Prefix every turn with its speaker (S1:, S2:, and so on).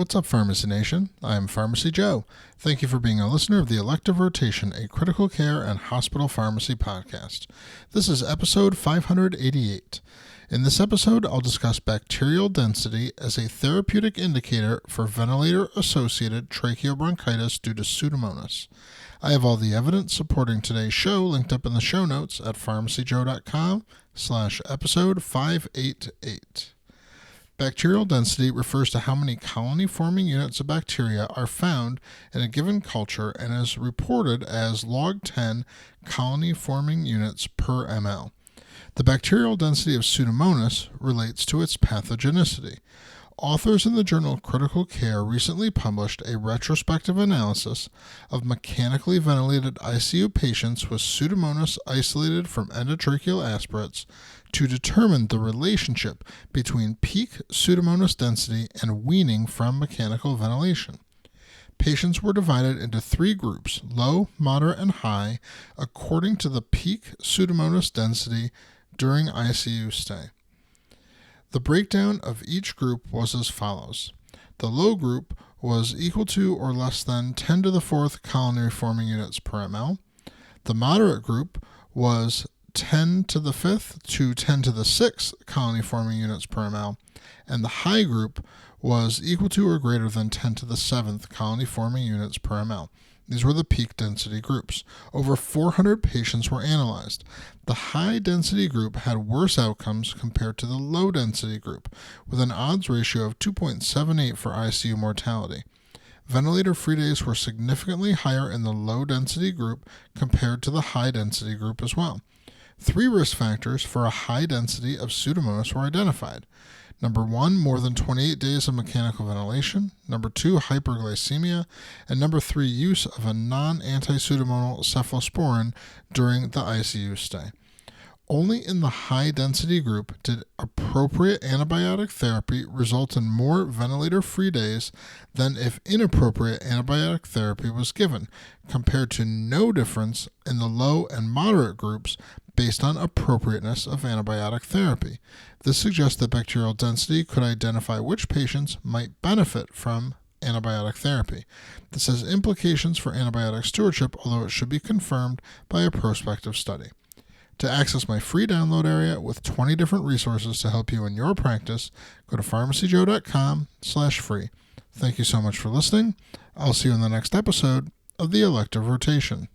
S1: What's up, Pharmacy Nation? I am Pharmacy Joe. Thank you for being a listener of the Elective Rotation, a critical care and hospital pharmacy podcast. This is episode 588. In this episode, I'll discuss bacterial density as a therapeutic indicator for ventilator-associated tracheobronchitis due to Pseudomonas. I have all the evidence supporting today's show linked up in the show notes at pharmacyjoe.com/episode 588. Bacterial density refers to how many colony-forming units of bacteria are found in a given culture and is reported as log 10 colony-forming units per ml. The bacterial density of Pseudomonas relates to its pathogenicity. Authors in the journal Critical Care recently published a retrospective analysis of mechanically ventilated ICU patients with Pseudomonas isolated from endotracheal aspirates to determine the relationship between peak Pseudomonas density and weaning from mechanical ventilation. Patients were divided into three groups, low, moderate, and high, according to the peak Pseudomonas density during ICU stay. The breakdown of each group was as follows. The low group was equal to or less than 10 to the 4th colony-forming units per ml. The moderate group was 10 to the 5th to 10 to the 6th colony-forming units per ml, and the high group was equal to or greater than 10 to the 7th colony-forming units per ml. These were the peak density groups. Over 400 patients were analyzed. The high density group had worse outcomes compared to the low density group, with an odds ratio of 2.78 for ICU mortality. Ventilator-free days were significantly higher in the low density group compared to the high density group as well. 3 risk factors for a high density of Pseudomonas were identified. Number 1, more than 28 days of mechanical ventilation. Number 2, hyperglycemia. And number 3, use of a non-anti-pseudomonal cephalosporin during the ICU stay. Only in the high-density group did appropriate antibiotic therapy result in more ventilator-free days than if inappropriate antibiotic therapy was given, compared to no difference in the low and moderate groups based on appropriateness of antibiotic therapy. This suggests that bacterial density could identify which patients might benefit from antibiotic therapy. This has implications for antibiotic stewardship, although it should be confirmed by a prospective study. To access my free download area with 20 different resources to help you in your practice, go to pharmacyjoe.com/free. Thank you so much for listening. I'll see you in the next episode of the Elective Rotation.